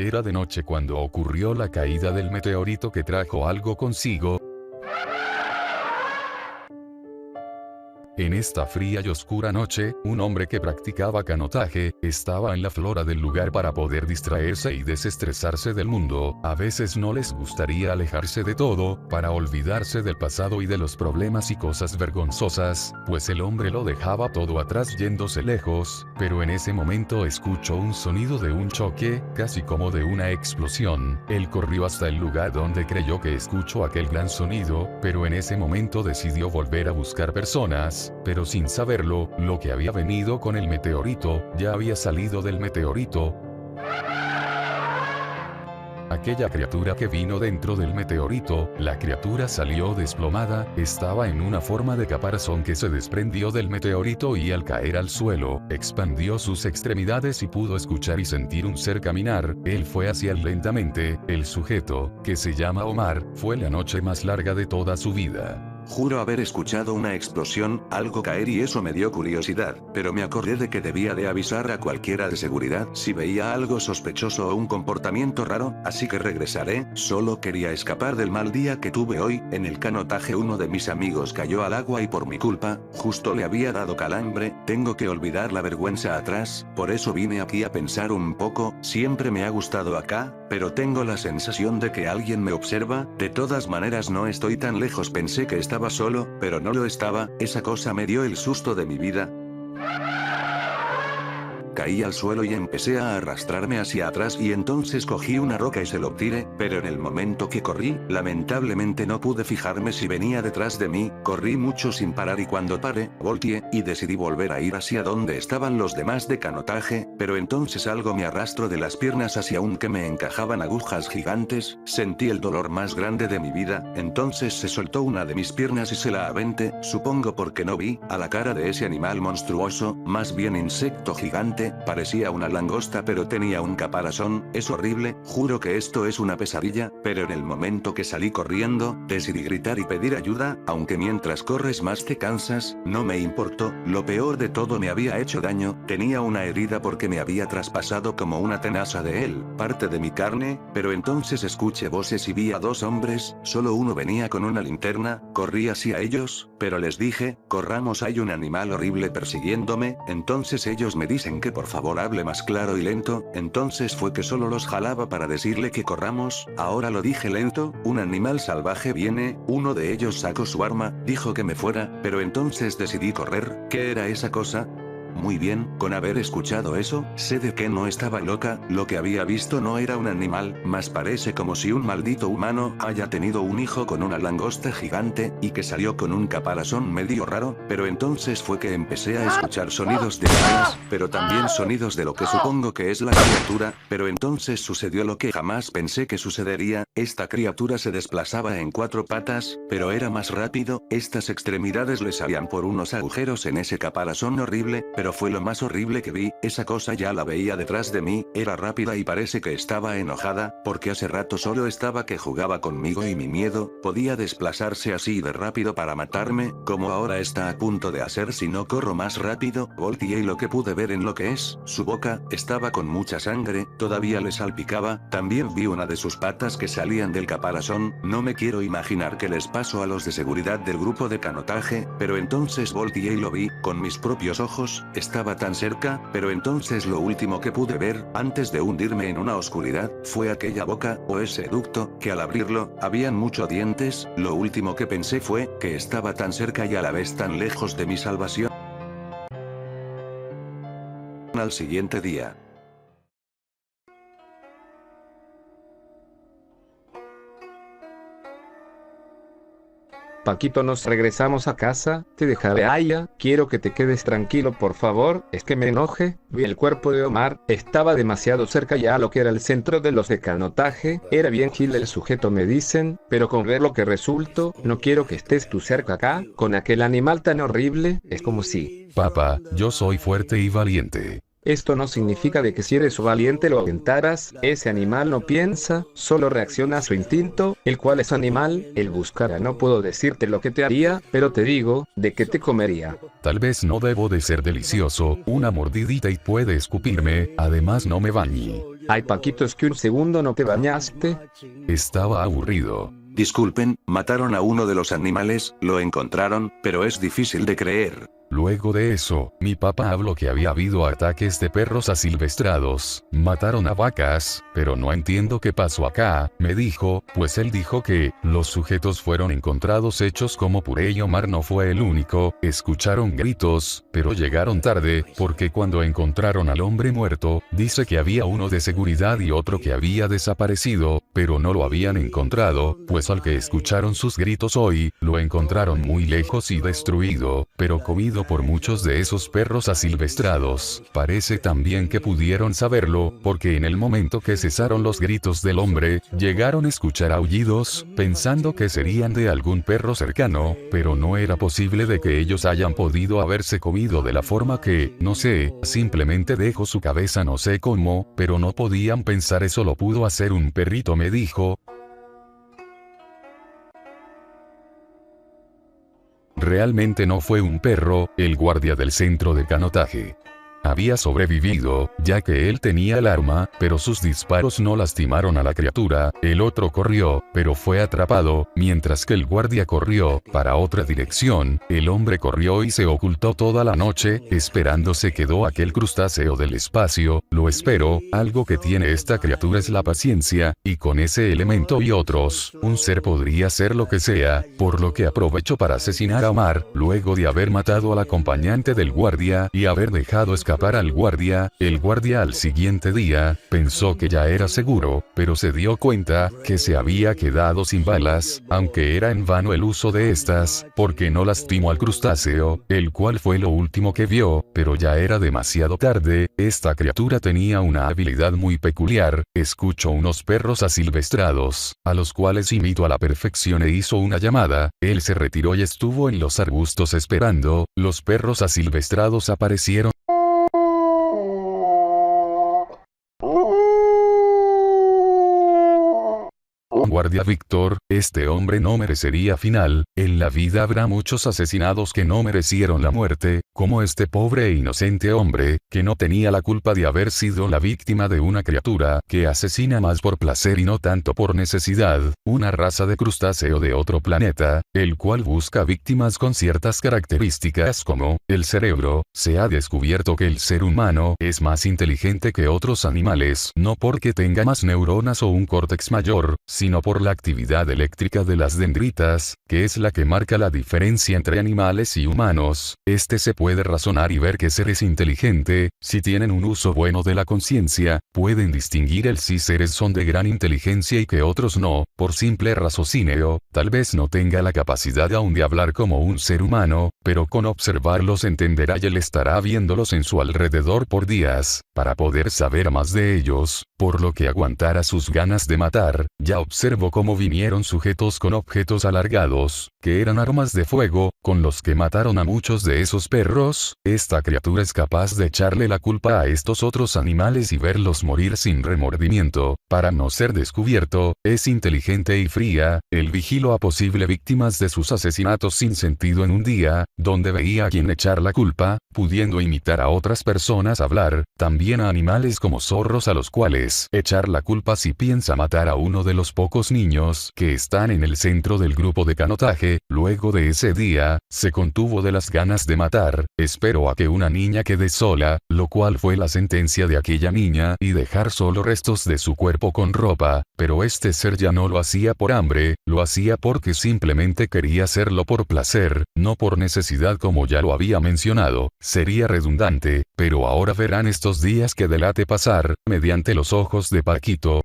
Era de noche cuando ocurrió la caída del meteorito que trajo algo consigo. En esta fría y oscura noche, un hombre que practicaba canotaje, estaba en la flora del lugar para poder distraerse y desestresarse del mundo. A veces no les gustaría alejarse de todo, para olvidarse del pasado y de los problemas y cosas vergonzosas, pues el hombre lo dejaba todo atrás yéndose lejos, pero en ese momento escuchó un sonido de un choque, casi como de una explosión. Él corrió hasta el lugar donde creyó que escuchó aquel gran sonido, pero en ese momento decidió volver a buscar personas, pero sin saberlo, lo que había venido con el meteorito, ya había salido del meteorito. Aquella criatura que vino dentro del meteorito, la criatura salió desplomada, estaba en una forma de caparazón que se desprendió del meteorito y al caer al suelo, expandió sus extremidades y pudo escuchar y sentir un ser caminar. Él fue hacia él lentamente. El sujeto, que se llama Omar, fue la noche más larga de toda su vida. Juro haber escuchado una explosión, algo caer y eso me dio curiosidad, pero me acordé de que debía de avisar a cualquiera de seguridad si veía algo sospechoso o un comportamiento raro, así que regresaré. Solo quería escapar del mal día que tuve hoy. En el canotaje uno de mis amigos cayó al agua y por mi culpa, justo le había dado calambre. Tengo que olvidar la vergüenza atrás, por eso vine aquí a pensar un poco. Siempre me ha gustado acá, pero tengo la sensación de que alguien me observa. De todas maneras no estoy tan lejos. Pensé que estaba solo, pero no lo estaba. Esa cosa me dio el susto de mi vida. Caí al suelo y empecé a arrastrarme hacia atrás y entonces cogí una roca y se lo tiré, pero en el momento que corrí, lamentablemente no pude fijarme si venía detrás de mí. Corrí mucho sin parar y cuando paré, volteé, y decidí volver a ir hacia donde estaban los demás de canotaje, pero entonces algo me arrastró de las piernas hacia un que me encajaban agujas gigantes. Sentí el dolor más grande de mi vida, entonces se soltó una de mis piernas y se la aventé, supongo porque no vi a la cara de ese animal monstruoso, más bien insecto gigante. Parecía una langosta pero tenía un caparazón. Es horrible, juro que esto es una pesadilla, pero en el momento que salí corriendo, decidí gritar y pedir ayuda, aunque mientras corres más te cansas. No me importó. Lo peor de todo, me había hecho daño, tenía una herida porque me había traspasado como una tenaza de él, parte de mi carne, pero entonces escuché voces y vi a dos hombres, solo uno venía con una linterna. Corrí hacia ellos, pero les dije, corramos, hay un animal horrible persiguiéndome. Entonces ellos me dicen que por favor hable más claro y lento. Entonces fue que solo los jalaba para decirle que corramos. Ahora lo dije lento. Un animal salvaje viene. Uno de ellos sacó su arma, dijo que me fuera, pero entonces decidí correr. ¿Qué era esa cosa? Muy bien, con haber escuchado eso, sé de que no estaba loca. Lo que había visto no era un animal, más parece como si un maldito humano haya tenido un hijo con una langosta gigante, y que salió con un caparazón medio raro, pero entonces fue que empecé a escuchar sonidos de balas, pero también sonidos de lo que supongo que es la criatura, pero entonces sucedió lo que jamás pensé que sucedería. Esta criatura se desplazaba en cuatro patas, pero era más rápido. Estas extremidades le salían por unos agujeros en ese caparazón horrible, pero fue lo más horrible que vi. Esa cosa ya la veía detrás de mí, era rápida y parece que estaba enojada, porque hace rato solo estaba que jugaba conmigo y mi miedo. Podía desplazarse así de rápido para matarme, como ahora está a punto de hacer si no corro más rápido. Volteé y lo que pude ver en lo que es su boca, estaba con mucha sangre, todavía le salpicaba. También vi una de sus patas que salían del caparazón. No me quiero imaginar qué les pasó a los de seguridad del grupo de canotaje, pero entonces volteé y lo vi, con mis propios ojos. Estaba tan cerca, pero entonces lo último que pude ver, antes de hundirme en una oscuridad, fue aquella boca, o ese ducto, que al abrirlo, habían muchos dientes. Lo último que pensé fue, que estaba tan cerca y a la vez tan lejos de mi salvación. Al siguiente día. Paquito, nos regresamos a casa, te dejaré allá, quiero que te quedes tranquilo por favor, es que me enoje. Vi el cuerpo de Omar, estaba demasiado cerca ya a lo que era el centro de los de canotaje, era bien gil el sujeto me dicen, pero con ver lo que resultó, no quiero que estés tú cerca acá, con aquel animal tan horrible, es como si... Papá, yo soy fuerte y valiente. Esto no significa de que si eres valiente lo aventaras. Ese animal no piensa, solo reacciona a su instinto, el cual es animal. Él buscará. No puedo decirte lo que te haría, pero te digo, de que te comería. Tal vez no debo de ser delicioso, una mordidita y puede escupirme, además no me bañe. Ay Paquito, es que un segundo no te bañaste. Estaba aburrido. Disculpen, mataron a uno de los animales, lo encontraron, pero es difícil de creer. Luego de eso, mi papá habló que había habido ataques de perros asilvestrados, mataron a vacas, pero no entiendo qué pasó acá, me dijo, pues él dijo que, los sujetos fueron encontrados hechos como puré y Omar no fue el único, escucharon gritos, pero llegaron tarde, porque cuando encontraron al hombre muerto, dice que había uno de seguridad y otro que había desaparecido, pero no lo habían encontrado, pues al que escucharon sus gritos hoy, lo encontraron muy lejos y destruido, pero comido por muchos de esos perros asilvestrados. Parece también que pudieron saberlo, porque en el momento que cesaron los gritos del hombre, llegaron a escuchar aullidos, pensando que serían de algún perro cercano, pero no era posible de que ellos hayan podido haberse comido de la forma que, no sé, simplemente dejó su cabeza no sé cómo, pero no podían pensar eso lo pudo hacer un perrito, me dijo. Realmente no fue un perro, el guardia del centro de canotaje. Había sobrevivido, ya que él tenía el arma, pero sus disparos no lastimaron a la criatura, el otro corrió, pero fue atrapado, mientras que el guardia corrió, para otra dirección, el hombre corrió y se ocultó toda la noche, esperando se quedó aquel crustáceo del espacio, lo espero, algo que tiene esta criatura es la paciencia, y con ese elemento y otros, un ser podría ser lo que sea, por lo que aprovechó para asesinar a Omar, luego de haber matado al acompañante del guardia, y haber dejado escapar al guardia. El guardia al siguiente día, pensó que ya era seguro, pero se dio cuenta, que se había quedado sin balas, aunque era en vano el uso de estas, porque no lastimó al crustáceo, el cual fue lo último que vio, pero ya era demasiado tarde. Esta criatura tenía una habilidad muy peculiar, escuchó unos perros asilvestrados, a los cuales imitó a la perfección e hizo una llamada, él se retiró y estuvo en los arbustos esperando, los perros asilvestrados aparecieron. Guardia Víctor, este hombre no merecería final, en la vida habrá muchos asesinados que no merecieron la muerte, como este pobre e inocente hombre, que no tenía la culpa de haber sido la víctima de una criatura que asesina más por placer y no tanto por necesidad, una raza de crustáceo de otro planeta, el cual busca víctimas con ciertas características como, el cerebro. Se ha descubierto que el ser humano es más inteligente que otros animales, no porque tenga más neuronas o un córtex mayor, sino por la actividad eléctrica de las dendritas, que es la que marca la diferencia entre animales y humanos. Se puede razonar y ver que seres inteligentes, si tienen un uso bueno de la conciencia, pueden distinguir el si seres son de gran inteligencia y que otros no, por simple raciocinio. Tal vez no tenga la capacidad aún de hablar como un ser humano, pero con observarlos entenderá y él estará viéndolos en su alrededor por días, para poder saber más de ellos, por lo que aguantará sus ganas de matar. Ya observo cómo vinieron sujetos con objetos alargados, que eran armas de fuego, con los que mataron a muchos de esos perros. Esta criatura es capaz de echarle la culpa a estos otros animales y verlos morir sin remordimiento, para no ser descubierto. Es inteligente y fría, él vigiló a posibles víctimas de sus asesinatos sin sentido en un día, donde veía a quien echar la culpa, pudiendo imitar a otras personas hablar, también a animales como zorros a los cuales echar la culpa si piensa matar a uno de los pocos niños que están en el centro del grupo de canotaje. Luego de ese día, se contuvo de las ganas de matar, esperó a que una niña quede sola, lo cual fue la sentencia de aquella niña, y dejar solo restos de su cuerpo con ropa, pero este ser ya no lo hacía por hambre, lo hacía porque simplemente quería hacerlo por placer, no por necesidad como ya lo había mencionado. Sería redundante, pero ahora verán estos días que delate pasar, mediante los ojos de Paquito.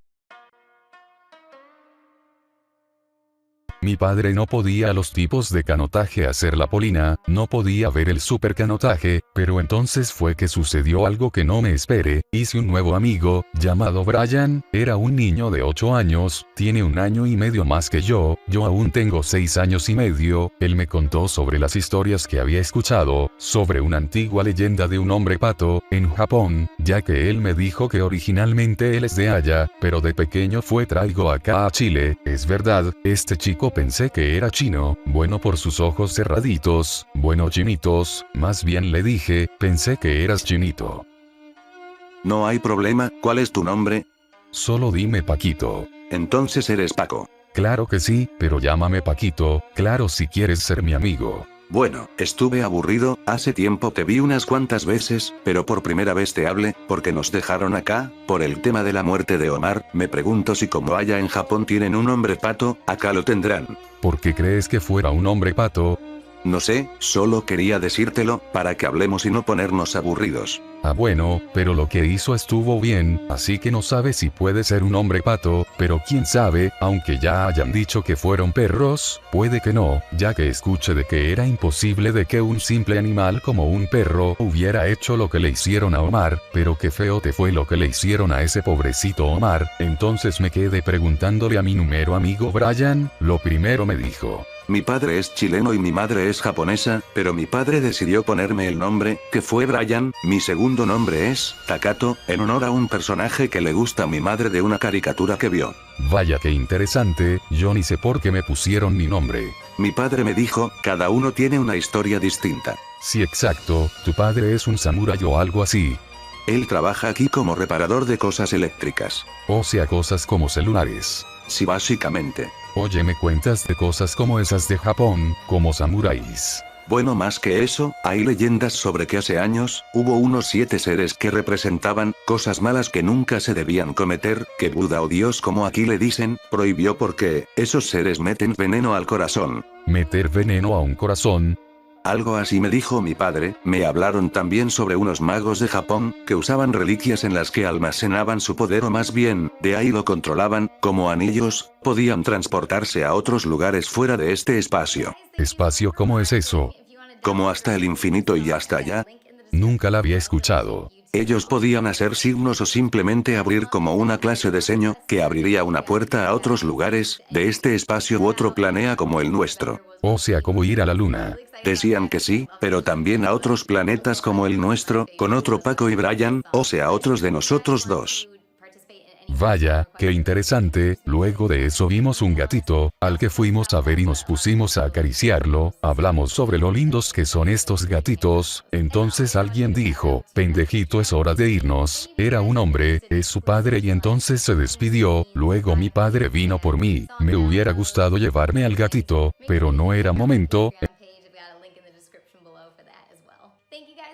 Mi padre no podía a los tipos de canotaje hacer la polina, no podía ver el supercanotaje, pero entonces fue que sucedió algo que no me esperé. Hice un nuevo amigo, llamado Brian, era un niño de 8 años, tiene 1 año y medio más que yo aún tengo 6 años y medio, él me contó sobre las historias que había escuchado, sobre una antigua leyenda de un hombre pato, en Japón, ya que él me dijo que originalmente él es de allá, pero de pequeño fue traído acá a Chile. Es verdad, este chico pensé que era chino, bueno por sus ojos cerraditos, bueno chinitos, más bien le dije, pensé que eras chinito. No hay problema, ¿cuál es tu nombre? Solo dime Paquito. Entonces eres Paco. Claro que sí, pero llámame Paquito, claro si quieres ser mi amigo. Bueno, estuve aburrido, hace tiempo te vi unas cuantas veces, pero por primera vez te hablé, porque nos dejaron acá, por el tema de la muerte de Omar, me pregunto si como allá en Japón tienen un hombre pato, acá lo tendrán. ¿Por qué crees que fuera un hombre pato? No sé, solo quería decírtelo, para que hablemos y no ponernos aburridos. Ah bueno, pero lo que hizo estuvo bien, así que no sabe si puede ser un hombre pato, pero quién sabe, aunque ya hayan dicho que fueron perros, puede que no, ya que escuché de que era imposible de que un simple animal como un perro hubiera hecho lo que le hicieron a Omar, pero qué feo te fue lo que le hicieron a ese pobrecito Omar, entonces me quedé preguntándole a mi número amigo Brian, lo primero me dijo. Mi padre es chileno y mi madre es japonesa, pero mi padre decidió ponerme el nombre, que fue Brian, mi segundo nombre es Takato, en honor a un personaje que le gusta a mi madre de una caricatura que vio. Vaya que interesante, yo ni sé por qué me pusieron mi nombre. Mi padre me dijo, cada uno tiene una historia distinta. Sí exacto, tu padre es un samurái o algo así. Él trabaja aquí como reparador de cosas eléctricas. O sea cosas como celulares. Sí, básicamente. Oye, me cuentas de cosas como esas de Japón, como samuráis. Bueno, más que eso, hay leyendas sobre que hace años, hubo unos 7 seres que representaban cosas malas que nunca se debían cometer, que Buda o Dios como aquí le dicen, prohibió porque esos seres meten veneno al corazón. Meter veneno a un corazón. Algo así me dijo mi padre. Me hablaron también sobre unos magos de Japón, que usaban reliquias en las que almacenaban su poder o más bien, de ahí lo controlaban, como anillos, podían transportarse a otros lugares fuera de este espacio. ¿Espacio cómo es eso? Como hasta el infinito y hasta allá. Nunca la había escuchado. Ellos podían hacer signos o simplemente abrir como una clase de seño, que abriría una puerta a otros lugares, de este espacio u otro planeta como el nuestro. O sea como ir a la luna. Decían que sí, pero también a otros planetas como el nuestro, con otro Paco y Brian, o sea otros de nosotros dos. Vaya, qué interesante, luego de eso vimos un gatito, al que fuimos a ver y nos pusimos a acariciarlo, hablamos sobre lo lindos que son estos gatitos, entonces alguien dijo, pendejito es hora de irnos, era un hombre, es su padre y entonces se despidió, luego mi padre vino por mí, me hubiera gustado llevarme al gatito, pero no era momento.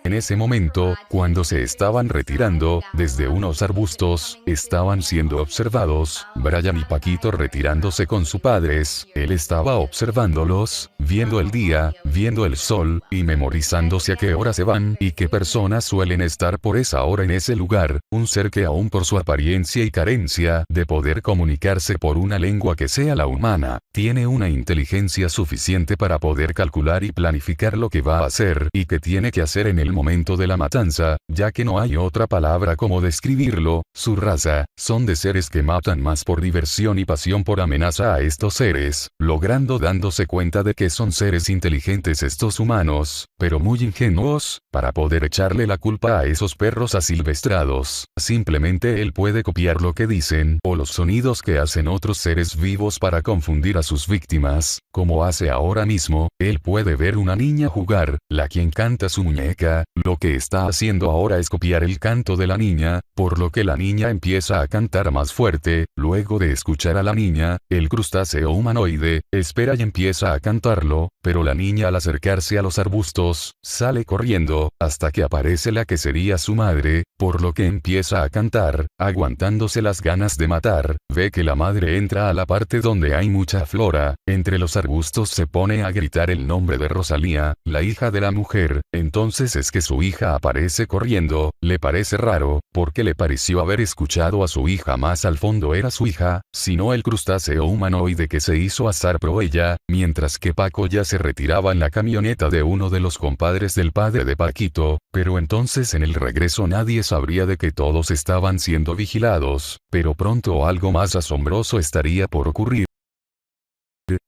En ese momento, cuando se estaban retirando, desde unos arbustos, estaban siendo observados, Brian y Paquito retirándose con sus padres, él estaba observándolos, viendo el día, viendo el sol, y memorizándose a qué hora se van y qué personas suelen estar por esa hora en ese lugar, un ser que aún por su apariencia y carencia de poder comunicarse por una lengua que sea la humana, tiene una inteligencia suficiente para poder calcular y planificar lo que va a hacer y que tiene que hacer en el momento de la matanza, ya que no hay otra palabra como describirlo, su raza, son de seres que matan más por diversión y pasión por amenaza a estos seres, logrando dándose cuenta de que son seres inteligentes estos humanos, pero muy ingenuos, para poder echarle la culpa a esos perros asilvestrados, simplemente él puede copiar lo que dicen o los sonidos que hacen otros seres vivos para confundir a sus víctimas, como hace ahora mismo, él puede ver una niña jugar, la quien canta su muñeca, lo que está haciendo ahora es copiar el canto de la niña, por lo que la niña empieza a cantar más fuerte, luego de escuchar a la niña, el crustáceo humanoide, espera y empieza a cantarlo, pero la niña al acercarse a los arbustos, sale corriendo, hasta que aparece la que sería su madre, por lo que empieza a cantar, aguantándose las ganas de matar, ve que la madre entra a la parte donde hay mucha flora, entre los arbustos se pone a gritar el nombre de Rosalía, la hija de la mujer, entonces es que su hija aparece corriendo, le parece raro, porque le pareció haber escuchado a su hija más al fondo era su hija, sino el crustáceo humanoide que se hizo asar pro ella, mientras que Paco ya se retiraba en la camioneta de uno de los compadres del padre de Paquito, pero entonces en el regreso nadie sabría de que todos estaban siendo vigilados, pero pronto algo más asombroso estaría por ocurrir.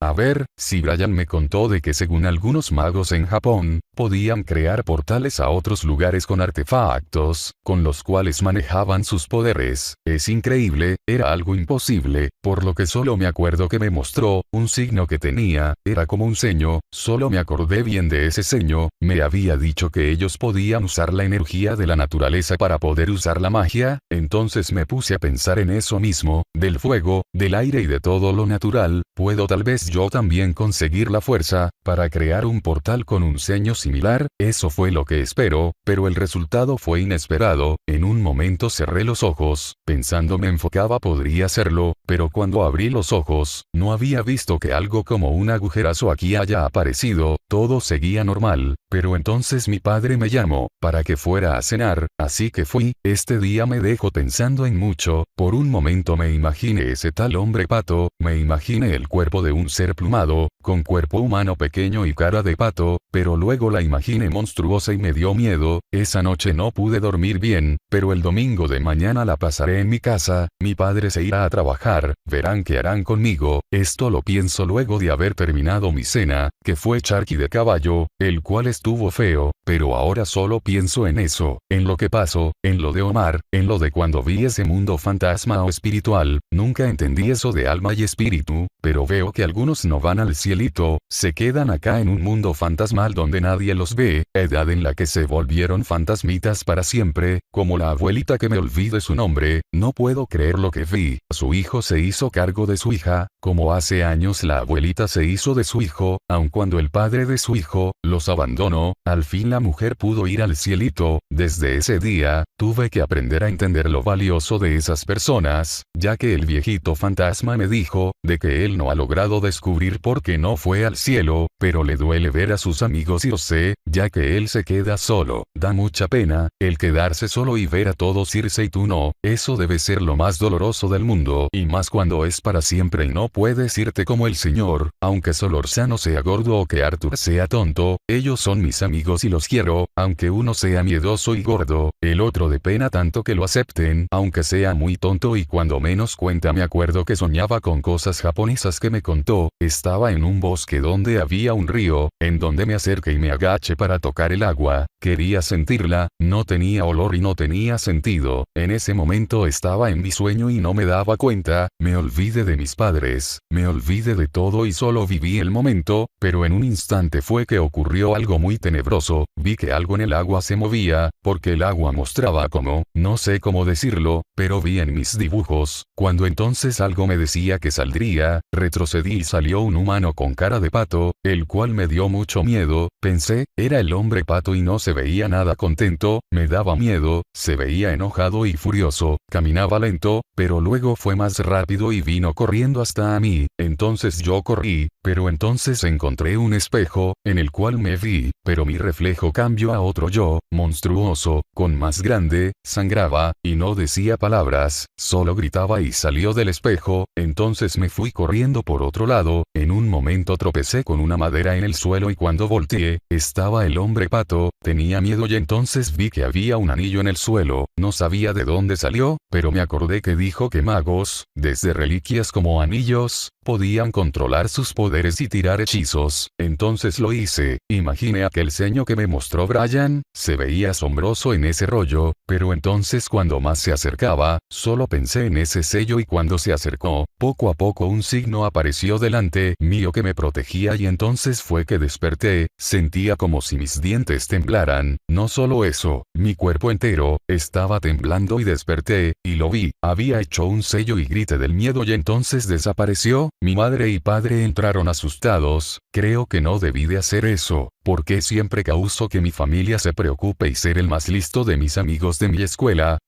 A ver, si Brian me contó de que según algunos magos en Japón, podían crear portales a otros lugares con artefactos, con los cuales manejaban sus poderes, es increíble, era algo imposible, por lo que solo me acuerdo que me mostró, un signo que tenía, era como un ceño, solo me acordé bien de ese ceño, me había dicho que ellos podían usar la energía de la naturaleza para poder usar la magia, entonces me puse a pensar en eso mismo, del fuego, del aire y de todo lo natural, puedo tal vez yo también conseguir la fuerza, para crear un portal con un ceño similar, eso fue lo que espero, pero el resultado fue inesperado, en un momento cerré los ojos, pensando me enfocaba podría hacerlo, pero cuando abrí los ojos, no había visto que algo como un agujerazo aquí haya aparecido, todo seguía normal, pero entonces mi padre me llamó, para que fuera a cenar, así que fui, este día me dejó pensando en mucho, por un momento me imaginé ese tal hombre pato, me imaginé el cuerpo de un ser plumado, con cuerpo humano pequeño y cara de pato, pero luego la imaginé monstruosa y me dio miedo, esa noche no pude dormir bien, pero el domingo de mañana la pasaré en mi casa, mi padre se irá a trabajar, verán qué harán conmigo, esto lo pienso luego de haber terminado mi cena, que fue charqui de caballo, el cual estuvo feo, pero ahora solo pienso en eso, en lo que pasó, en lo de Omar, en lo de cuando vi ese mundo fantasma o espiritual, nunca entendí eso de alma y espíritu, pero veo que algunos no van al cielito, se quedan acá en un mundo fantasmal donde nadie los ve, edad en la que se volvieron fantasmitas para siempre, como la abuelita que me olvide su nombre, no puedo creer lo que vi, su hijo se hizo cargo de su hija, como hace años la abuelita se hizo de su hijo, aun cuando el padre de su hijo, los abandonó, al fin la mujer pudo ir al cielito, desde ese día, tuve que aprender a entender lo valioso de esas personas, ya que el viejito fantasma me dijo, de que él no ha logrado descubrir por qué no fue al cielo, pero le duele ver a sus amigos y lo sé, ya que él se queda solo, da mucha pena, el quedarse solo y ver a todos irse y tú no, eso debe ser lo más doloroso del mundo, y más cuando es para siempre y no puedes irte como el señor, aunque Solorzano sea gordo o que Arthur sea tonto, ellos son mis amigos y los quiero, aunque uno sea miedoso y gordo, el otro de pena tanto que lo acepten, aunque sea muy tonto y cuando menos cuenta me acuerdo que soñaba con cosas japonesas que me contó, estaba en un bosque donde había un río, en donde me acerqué y me agaché para tocar el agua, quería sentirla, no tenía olor y no tenía sentido, en ese momento estaba en mi sueño y no me daba cuenta, me olvidé de mis padres, me olvidé de todo y solo viví el momento, pero en un instante fue que ocurrió algo muy tenebroso, vi que algo en el agua se movía, porque el agua mostraba como, no sé cómo decirlo, pero vi en mis dibujos, cuando entonces algo me decía que saldría, retrocedí y salió un humano con cara de pato, el cual me dio mucho miedo, pensé, era el hombre pato y no se veía nada contento, me daba miedo, se veía enojado y furioso, caminaba lento, pero luego fue más rápido y vino corriendo hasta a mí, entonces yo corrí, pero entonces encontré un espejo, en el cual me vi, pero mi reflejo cambió a otro yo, monstruoso, con más grande, sangraba, y no decía palabras, solo gritaba y salió del espejo, entonces me fui corriendo por otro lado, en un momento tropecé con una madera en el suelo y cuando volteé, estaba el hombre pato, tenía miedo y entonces vi que había un anillo en el suelo, no sabía de dónde salió, pero me acordé que dijo que magos, desde reliquias como anillos, podían controlar sus poderes y tirar hechizos, entonces lo hice, imaginé aquel ceño que me mostró Brian, se veía asombroso en ese rollo, pero entonces cuando más se acercaba, solo pensé en ese sello y cuando se acercó, poco a poco un signo apareció delante mío que me protegía y entonces fue que desperté, sentía como si mis dientes temblaran, no solo eso, mi cuerpo entero, estaba temblando y desperté, y lo vi, había hecho un sello y grité del miedo y entonces desapareció, mi madre y padre entraron asustados, creo que no debí de hacer eso, porque siempre causo que mi familia se preocupe y ser el más listo de mis amigos de mi escuela.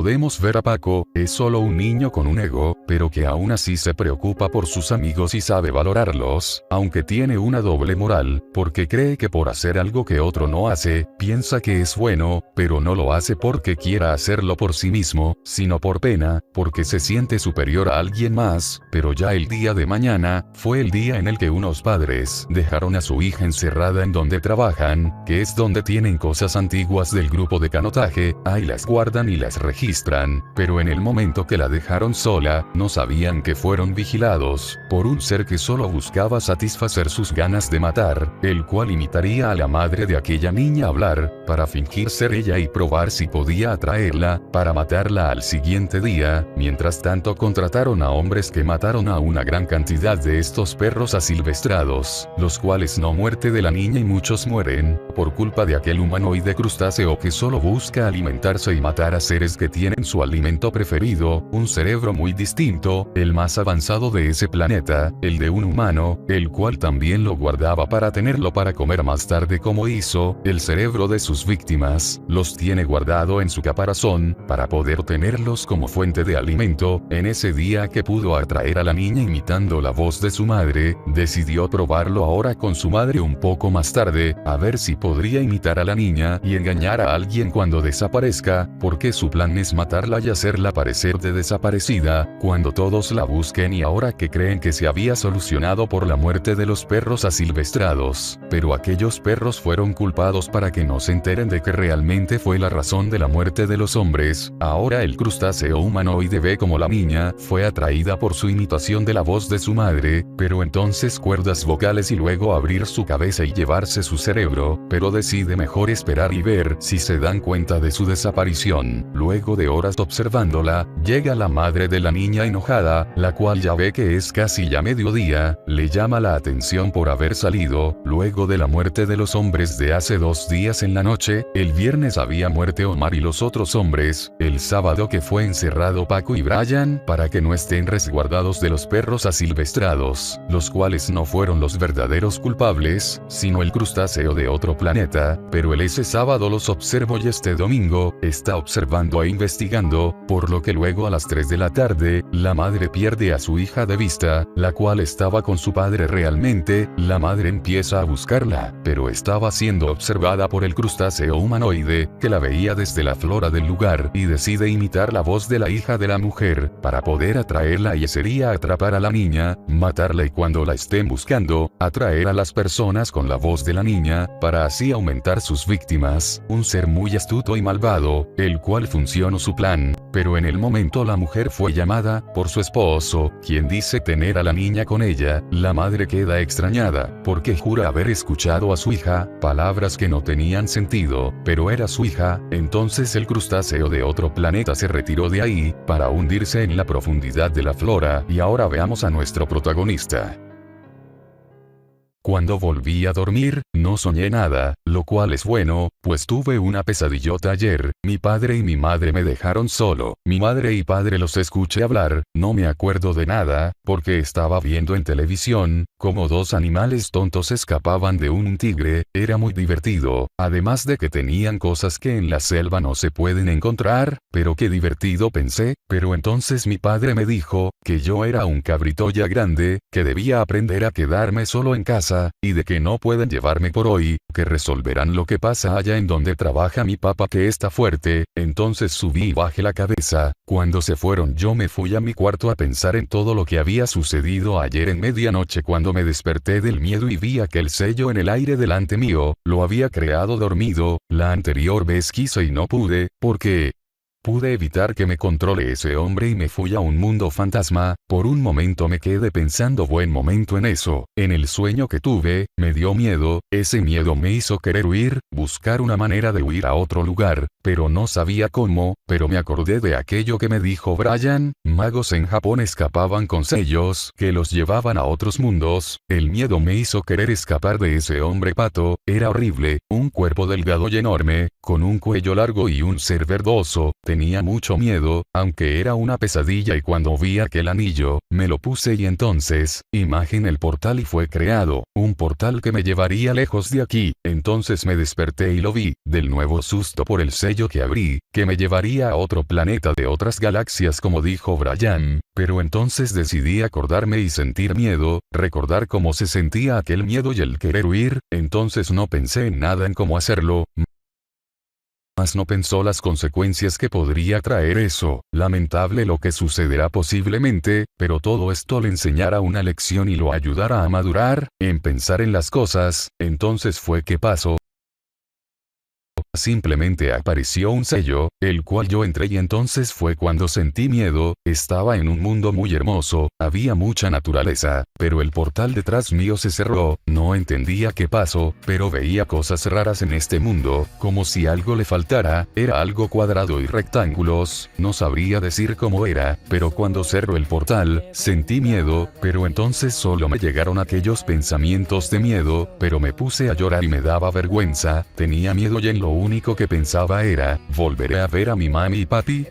Podemos ver a Paco, es solo un niño con un ego, pero que aún así se preocupa por sus amigos y sabe valorarlos, aunque tiene una doble moral, porque cree que por hacer algo que otro no hace, piensa que es bueno, pero no lo hace porque quiera hacerlo por sí mismo, sino por pena, porque se siente superior a alguien más, pero ya el día de mañana, fue el día en el que unos padres dejaron a su hija encerrada en donde trabajan, que es donde tienen cosas antiguas del grupo de canotaje, ahí las guardan y las registran. registran, pero en el momento que la dejaron sola, no sabían que fueron vigilados por un ser que solo buscaba satisfacer sus ganas de matar, el cual imitaría a la madre de aquella niña hablar, para fingir ser ella y probar si podía atraerla, para matarla al siguiente día. Mientras tanto contrataron a hombres que mataron a una gran cantidad de estos perros asilvestrados, los cuales no muerte de la niña y muchos mueren, por culpa de aquel humanoide crustáceo que solo busca alimentarse y matar a seres que tienen su alimento preferido, un cerebro muy distinto, el más avanzado de ese planeta, el de un humano, el cual también lo guardaba para tenerlo para comer más tarde como hizo el cerebro de sus víctimas, los tiene guardado en su caparazón, para poder tenerlos como fuente de alimento. En ese día que pudo atraer a la niña imitando la voz de su madre, decidió probarlo ahora con su madre un poco más tarde, a ver si podría imitar a la niña y engañar a alguien cuando desaparezca, porque su plan es matarla y hacerla parecer de desaparecida, cuando todos la busquen, y ahora que creen que se había solucionado por la muerte de los perros asilvestrados, pero aquellos perros fueron culpados para que no se enteren de que realmente fue la razón de la muerte de los hombres. Ahora el crustáceo humanoide ve como la niña fue atraída por su imitación de la voz de su madre, pero entonces cuerdas vocales y luego abrir su cabeza y llevarse su cerebro, pero decide mejor esperar y ver si se dan cuenta de su desaparición. Luego de horas observándola, llega la madre de la niña enojada, la cual ya ve que es casi ya mediodía, le llama la atención por haber salido, luego de la muerte de los hombres de hace 2 días en la noche. El viernes había muerto Omar y los otros hombres, el sábado que fue encerrado Paco y Brian para que no estén resguardados de los perros asilvestrados, los cuales no fueron los verdaderos culpables, sino el crustáceo de otro planeta, pero él ese sábado los observó y este domingo está observando e investigando, por lo que luego a las 3 de la tarde, la madre pierde a su hija de vista, la cual estaba con su padre realmente. La madre empieza a buscarla, pero estaba siendo observada por el crustáceo humanoide, que la veía desde la flora del lugar, y decide imitar la voz de la hija de la mujer, para poder atraerla, y sería atrapar a la niña, matarla y cuando la estén buscando, atraer a las personas con la voz de la niña, para así aumentar sus víctimas. Un ser muy astuto y malvado, el cual funcionó su plan, pero en el momento la mujer fue llamada por su esposo, quien dice tener a la niña con ella. La madre queda extrañada, porque jura haber escuchado a su hija, palabras que no tenían sentido, pero era su hija. Entonces el crustáceo de otro planeta se retiró de ahí, para hundirse en la profundidad de la flora, y ahora veamos a nuestro protagonista. Cuando volví a dormir, no soñé nada, lo cual es bueno, pues tuve una pesadillota ayer. Mi padre y mi madre me dejaron solo. Mi madre y padre los escuché hablar, no me acuerdo de nada, porque estaba viendo en televisión, como 2 animales tontos escapaban de un tigre. Era muy divertido, además de que tenían cosas que en la selva no se pueden encontrar, pero qué divertido pensé. Pero entonces mi padre me dijo, que yo era un cabrito ya grande, que debía aprender a quedarme solo en casa, y de que no pueden llevarme por hoy, que resolverán lo que pasa allá en donde trabaja mi papá, que está fuerte. Entonces subí y bajé la cabeza. Cuando se fueron yo me fui a mi cuarto a pensar en todo lo que había sucedido ayer en medianoche, cuando me desperté del miedo y vi aquel sello en el aire delante mío. Lo había creado dormido, la anterior vez quise y no pude, porque pude evitar que me controle ese hombre y me fui a un mundo fantasma. Por un momento me quedé pensando buen momento en eso. En el sueño que tuve, me dio miedo, ese miedo me hizo querer huir, buscar una manera de huir a otro lugar, pero no sabía cómo. Pero me acordé de aquello que me dijo Brian, magos en Japón escapaban con sellos que los llevaban a otros mundos. El miedo me hizo querer escapar de ese hombre pato. Era horrible, un cuerpo delgado y enorme, con un cuello largo y un ser verdoso. Tenía mucho miedo, aunque era una pesadilla, y cuando vi aquel anillo, me lo puse y entonces, imaginé el portal y fue creado, un portal que me llevaría lejos de aquí. Entonces me desperté y lo vi, del nuevo susto por el sello que abrí, que me llevaría a otro planeta de otras galaxias como dijo Brian, pero entonces decidí acordarme y sentir miedo, recordar cómo se sentía aquel miedo y el querer huir. Entonces no pensé en nada en cómo hacerlo, mas no pensó las consecuencias que podría traer eso. Lamentable lo que sucederá posiblemente, pero todo esto le enseñará una lección y lo ayudará a madurar, en pensar en las cosas. Entonces fue que pasó. Simplemente apareció un sello, el cual yo entré y entonces fue cuando sentí miedo. Estaba en un mundo muy hermoso, había mucha naturaleza, pero el portal detrás mío se cerró. No entendía qué pasó, pero veía cosas raras en este mundo, como si algo le faltara. Era algo cuadrado y rectángulos, no sabría decir cómo era, pero cuando cerró el portal, sentí miedo, pero entonces solo me llegaron aquellos pensamientos de miedo, pero me puse a llorar y me daba vergüenza. Tenía miedo y en lo único que pensaba era, ¿volveré a ver a mi mami y papi?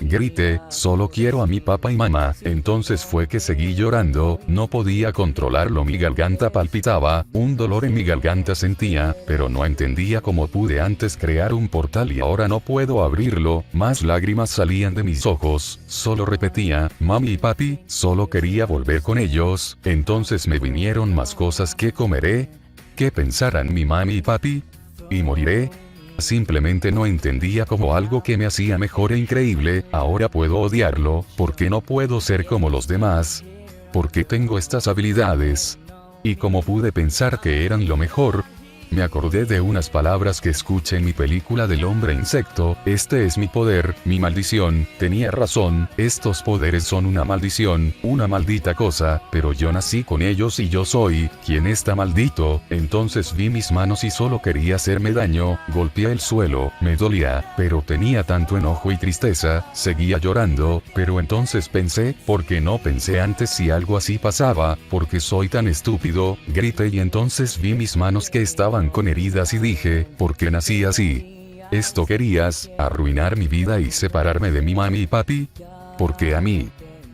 Grité, solo quiero a mi papá y mamá. Entonces fue que seguí llorando, no podía controlarlo, mi garganta palpitaba, un dolor en mi garganta sentía, pero no entendía cómo pude antes crear un portal y ahora no puedo abrirlo. Más lágrimas salían de mis ojos, solo repetía, mami y papi, solo quería volver con ellos. Entonces me vinieron más cosas: ¿qué comeré? ¿Qué pensarán mi mami y papi? ¿Y moriré? Simplemente no entendía como algo que me hacía mejor e increíble. Ahora puedo odiarlo. ¿Por qué no puedo ser como los demás? ¿Por qué tengo estas habilidades? ¿Y cómo pude pensar que eran lo mejor? Me acordé de unas palabras que escuché en mi película del hombre insecto: este es mi poder, mi maldición. Tenía razón, estos poderes son una maldición, una maldita cosa, pero yo nací con ellos y yo soy quien está maldito. Entonces vi mis manos y solo quería hacerme daño. Golpeé el suelo, me dolía, pero tenía tanto enojo y tristeza. Seguía llorando, pero entonces pensé, ¿por qué no pensé antes si algo así pasaba? ¿Por qué soy tan estúpido? Grité y entonces vi mis manos que estaban con heridas y dije, ¿por qué nací así? ¿Esto querías, arruinar mi vida y separarme de mi mami y papi? ¿Por qué a mí?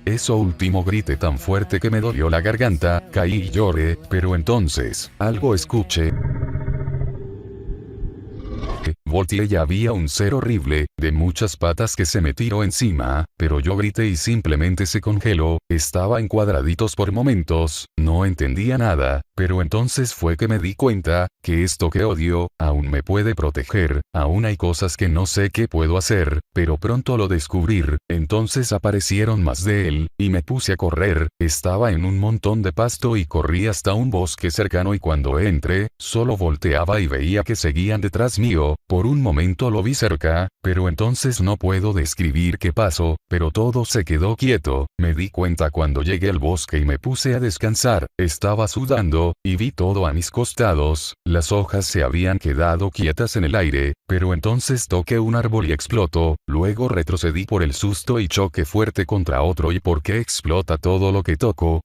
Eso último grité tan fuerte que me dolió la garganta, caí y lloré, pero entonces, algo escuché. Volteé y había un ser horrible, de muchas patas que se me tiró encima, pero yo grité y simplemente se congeló. Estaba en cuadraditos por momentos, no entendía nada, pero entonces fue que me di cuenta, que esto que odio, aún me puede proteger. Aún hay cosas que no sé qué puedo hacer, pero pronto lo descubrir. Entonces aparecieron más de él, y me puse a correr. Estaba en un montón de pasto y corrí hasta un bosque cercano y cuando entré, solo volteaba y veía que seguían detrás mío. Por un momento lo vi cerca, pero entonces no puedo describir qué pasó, pero todo se quedó quieto. Me di cuenta cuando llegué al bosque y me puse a descansar. Estaba sudando, y vi todo a mis costados. Las hojas se habían quedado quietas en el aire, pero entonces toqué un árbol y explotó. Luego retrocedí por el susto y choqué fuerte contra otro. ¿Y por qué explota todo lo que toco?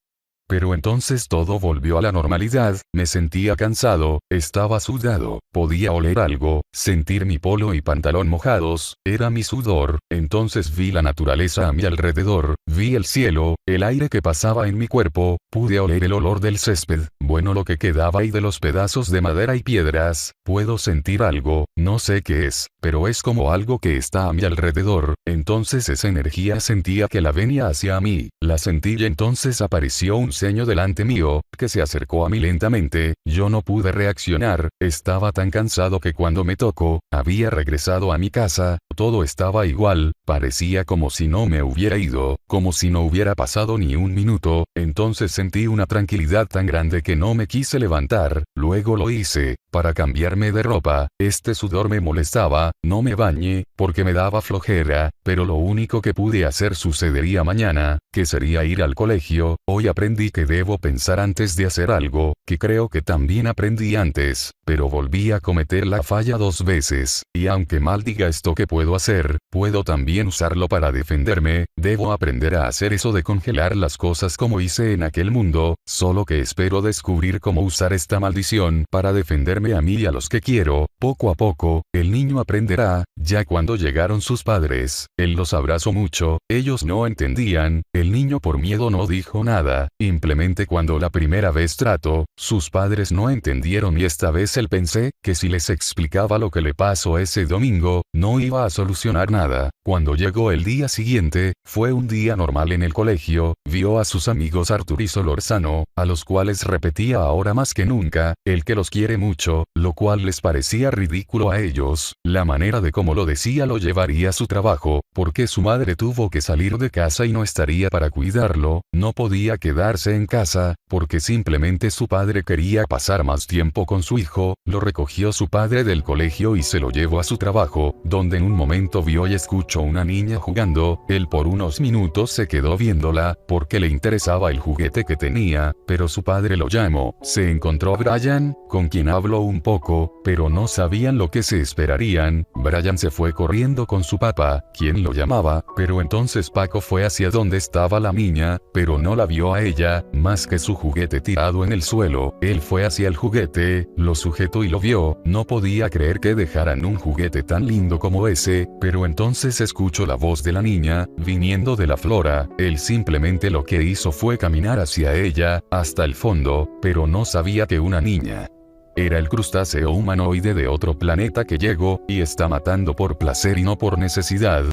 Pero entonces todo volvió a la normalidad. Me sentía cansado, estaba sudado, podía oler algo, sentir mi polo y pantalón mojados, era mi sudor. Entonces vi la naturaleza a mi alrededor, vi el cielo, el aire que pasaba en mi cuerpo, pude oler el olor del césped, bueno, lo que quedaba y de los pedazos de madera y piedras. Puedo sentir algo, no sé qué es, pero es como algo que está a mi alrededor. Entonces esa energía sentía que la venía hacia mí, la sentí y entonces apareció un señor delante mío, que se acercó a mí lentamente. Yo no pude reaccionar, estaba tan cansado que cuando me tocó, había regresado a mi casa, todo estaba igual, parecía como si no me hubiera ido, como si no hubiera pasado ni un minuto. Entonces sentí una tranquilidad tan grande que no me quise levantar. Luego lo hice, para cambiarme de ropa. Este sudor me molestaba, no me bañé, porque me daba flojera, pero lo único que pude hacer sucedería mañana, que sería ir al colegio. Hoy aprendí que debo pensar antes de hacer algo, que creo que también aprendí antes, pero volví a cometer la falla 2 veces, y aunque mal diga esto que puedo hacer, puedo también usarlo para defenderme. Debo aprender a hacer eso de congelar las cosas como hice en aquel mundo, solo que espero descubrir cómo usar esta maldición para defenderme a mí y a los que quiero. Poco a poco, el niño aprenderá. Ya cuando llegaron sus padres, él los abrazó mucho, ellos no entendían, el niño por miedo no dijo nada. Simplemente cuando la primera vez trató, sus padres no entendieron y esta vez él pensé que si les explicaba lo que le pasó ese domingo, no iba a a solucionar nada. Cuando llegó el día siguiente, fue un día normal en el colegio, vio a sus amigos Arthur y Solórzano, a los cuales repetía ahora más que nunca, el que los quiere mucho, lo cual les parecía ridículo a ellos, la manera de cómo lo decía lo llevaría a su trabajo, porque su madre tuvo que salir de casa y no estaría para cuidarlo, no podía quedarse en casa, porque simplemente su padre quería pasar más tiempo con su hijo, lo recogió su padre del colegio y se lo llevó a su trabajo, donde en un momento vio y escuchó una niña jugando, él por unos minutos se quedó viéndola, porque le interesaba el juguete que tenía, pero su padre lo llamó, se encontró a Brian, con quien habló un poco, pero no sabían lo que se esperarían, Brian se fue corriendo con su papá, quien lo llamaba, pero entonces Paco fue hacia donde estaba la niña, pero no la vio a ella, más que su juguete tirado en el suelo, él fue hacia el juguete, lo sujetó y lo vio, no podía creer que dejaran un juguete tan lindo como ese, pero entonces escuchó la voz de la niña, viniendo de la flora, él simplemente lo que hizo fue caminar hacia ella, hasta el fondo, pero no sabía que una niña era el crustáceo humanoide de otro planeta que llegó, y está matando por placer y no por necesidad.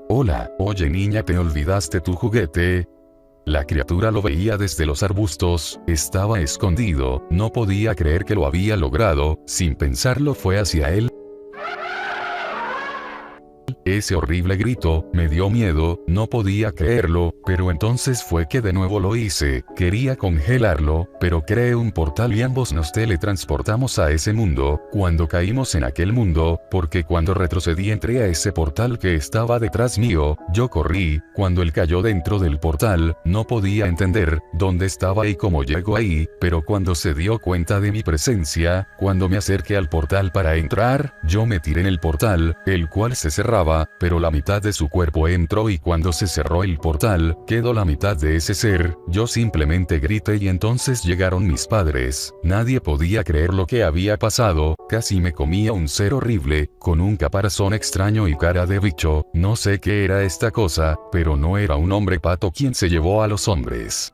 Hola, oye niña, ¿te olvidaste tu juguete? La criatura lo veía desde los arbustos, estaba escondido, no podía creer que lo había logrado, sin pensarlo fue hacia él. Ese horrible grito, me dio miedo, no podía creerlo, pero entonces fue que de nuevo lo hice, quería congelarlo, pero creé un portal y ambos nos teletransportamos a ese mundo, cuando caímos en aquel mundo, porque cuando retrocedí entré a ese portal que estaba detrás mío, yo corrí, cuando él cayó dentro del portal, no podía entender dónde estaba y cómo llegó ahí, pero cuando se dio cuenta de mi presencia, cuando me acerqué al portal para entrar, yo me tiré en el portal, el cual se cerraba, pero la mitad de su cuerpo entró y cuando se cerró el portal, quedó la mitad de ese ser, yo simplemente grité y entonces llegaron mis padres, nadie podía creer lo que había pasado, casi me comía un ser horrible, con un caparazón extraño y cara de bicho, no sé qué era esta cosa, pero no era un hombre pato quien se llevó a los hombres.